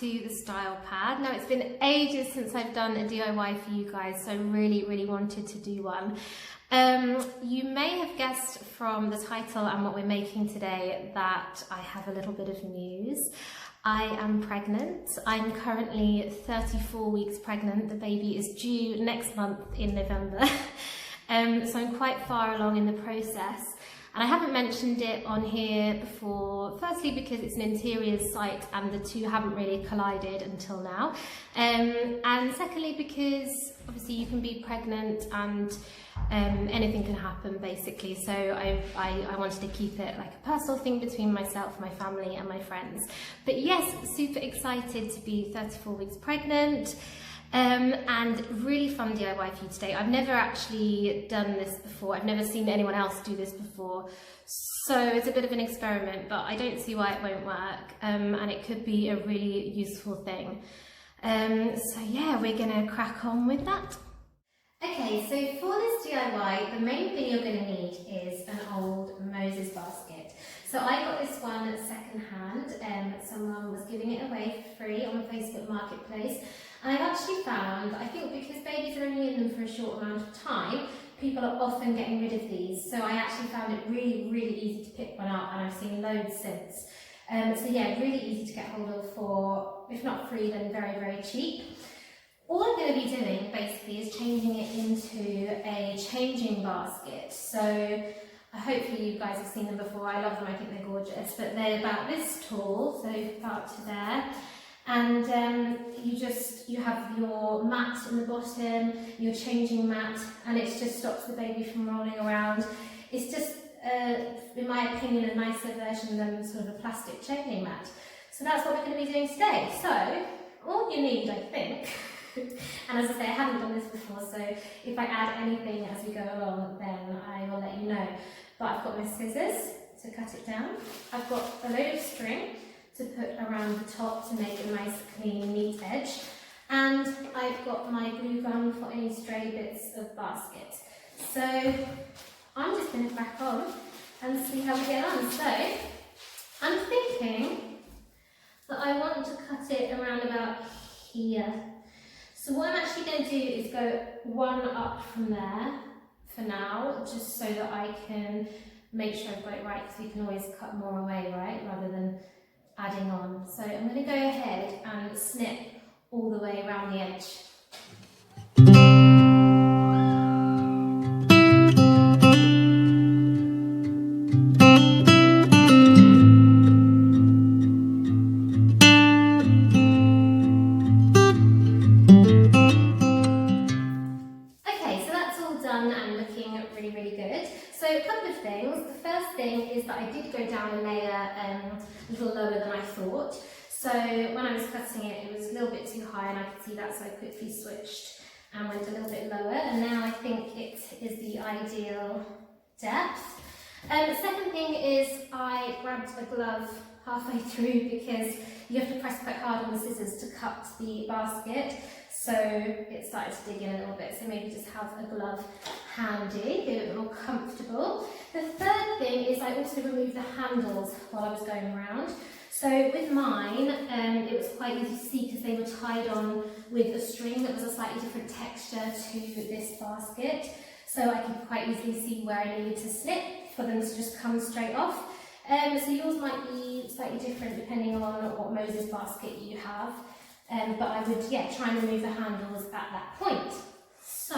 to the style pad. Now, it's been ages since I've done a DIY for you guys, so I really wanted to do one. You may have guessed from the title and what we're making today that I have a little bit of news. I am pregnant. I'm currently 34 weeks pregnant. The baby is due next month in November. So I'm quite far along in the process. And I haven't mentioned it on here before, firstly because it's an interiors site and the two haven't really collided until now. And secondly because obviously you can be pregnant and anything can happen basically. So I wanted to keep it like a personal thing between myself, my family and my friends. But yes, super excited to be 34 weeks pregnant. And really fun DIY for you today. I've never actually done this before. I've never seen anyone else do this before. So it's a bit of an experiment, but I don't see why it won't work. And it could be a really useful thing. So yeah, we're gonna crack on with that. Okay, so for this DIY, the main thing you're gonna need is an old Moses basket. So I got this one second hand. Someone was giving it away for free on the Facebook Marketplace. And I've actually found, I think because babies are only in them for a short amount of time, people are often getting rid of these. So I actually found it really easy to pick one up, and I've seen loads since. So yeah, really easy to get hold of for, if not free, then very cheap. All I'm going to be doing basically is changing it into a changing basket. So hopefully you guys have seen them before. I love them, I think they're gorgeous, but they're about this tall, so about to there. And you have your mat in the bottom, your changing mat, and it just stops the baby from rolling around. It's just, in my opinion, a nicer version than sort of a plastic changing mat. So that's what we're going to be doing today. So all you need, I think, and as I say, I haven't done this before, so if I add anything as we go along, then I will let you know. But I've got my scissors to cut it down. I've got a load of string to put around the top to make a nice, clean, neat edge. And I've got my glue gun for any stray bits of basket. So I'm just going to crack on and see how we get on. So I'm thinking that I want to cut it around about here. So what I'm actually going to do is go one up from there for now, just so that I can make sure I've got it right, because we can always cut more away, right, rather than adding on. So I'm going to go ahead and snip all the way around the edge. Okay, so that's all done and looking really good. So a couple of things. The first thing is that I did go down a layer a little lower than I thought. So when I was cutting it, it was a little bit too high and I could see that, so I quickly switched and went a little bit lower, and now I think it is the ideal depth. The second thing is I grabbed a glove halfway through because you have to press quite hard on the scissors to cut the basket, so it started to dig in a little bit, so maybe just have a glove handy, be a bit more comfortable. The third thing is I also removed the handles while I was going around. So with mine, it was quite easy to see because they were tied on with a string that was a slightly different texture to this basket. So I could quite easily see where I needed to snip for them to just come straight off. So yours might be slightly different depending on what Moses basket you have. But I would, try and remove the handles at that point. So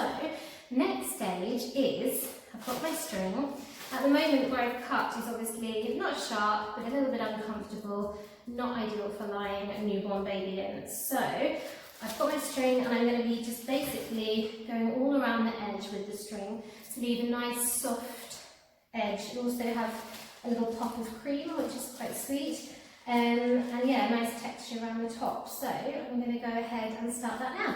next stage is, I've got my string. At the moment where I've cut is obviously not sharp, but a little bit uncomfortable, not ideal for lying a newborn baby in. So I've got my string and I'm going to be just basically going all around the edge with the string to leave a nice soft edge. You also have a little pop of cream, which is quite sweet, and yeah, a nice texture around the top. So I'm going to go ahead and start that now.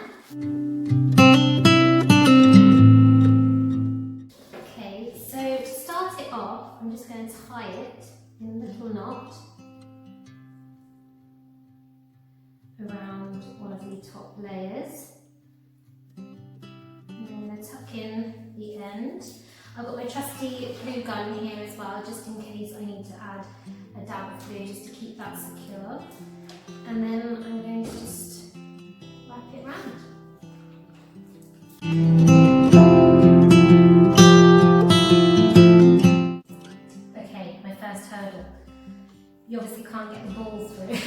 Okay, so to start it off, I'm just going to tie it in a little knot around one of the top layers. And I'm going to tuck in the end. I've got my trusty glue gun here as well, just in case I need to add a dab of glue just to keep that secure. and then I'm going to just wrap it round. Okay, my first hurdle. You obviously can't get the balls through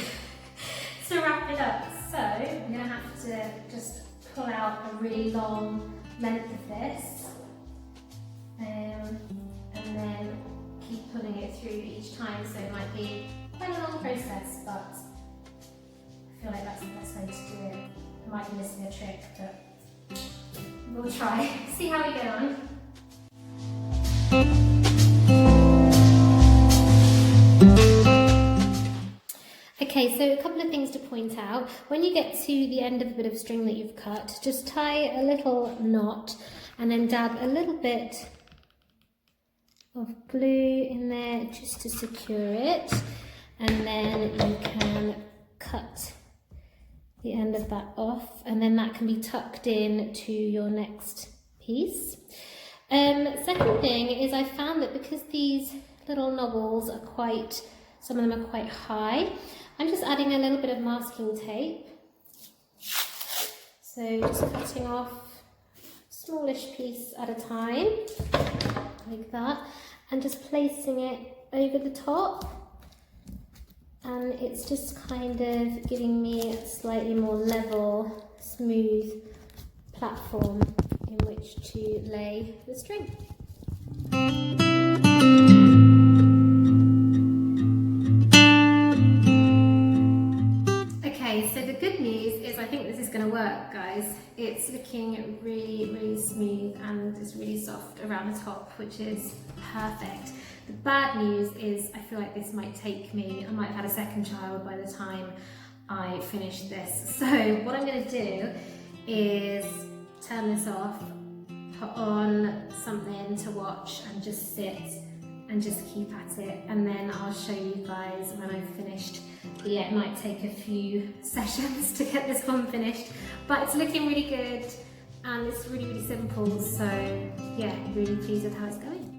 to wrap it up, so I'm going to have to just pull out a really long length of this, and then keep pulling it through each time, so it might be quite a long process, but I feel like that's the best way to do it. I might be missing a trick, but we'll try. See how we get on. Okay, so a couple of things to point out. When you get to the end of a bit of string that you've cut, just tie a little knot and then dab a little bit of glue in there just to secure it, and then you can cut the end of that off, and then that can be tucked in to your next piece. Second thing is, I found that because these little knobbles are quite, some of them are quite high, I'm just adding a little bit of masking tape. So just cutting off a smallish piece at a time, like that, and just placing it over the top. And it's just kind of giving me a slightly more level, smooth platform in which to lay the string. Okay, so the good news is I think this is going to work, guys. It's looking really, really smooth and it's really soft around the top, which is perfect. The bad news is I feel like this might take me, I might have had a second child by the time I finish this. So what I'm going to do is turn this off, put on something to watch and just sit and just keep at it, and then I'll show you guys when I've finished. Yeah, it might take a few sessions to get this one finished, but it's looking really good and it's really, really simple. So yeah, really pleased with how it's going.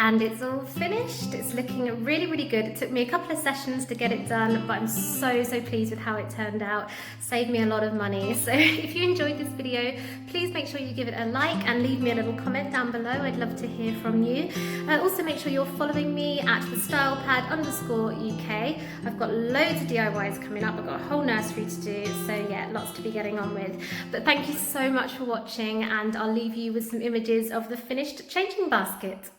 And it's all finished. It's looking really, really good. It took me a couple of sessions to get it done, but I'm so, so pleased with how it turned out. Saved me a lot of money. So if you enjoyed this video, please make sure you give it a like and leave me a little comment down below. I'd love to hear from you. Also make sure you're following me at thestylepad_UK. I've got loads of DIYs coming up. I've got a whole nursery to do. So yeah, lots to be getting on with. But thank you so much for watching, and I'll leave you with some images of the finished changing basket.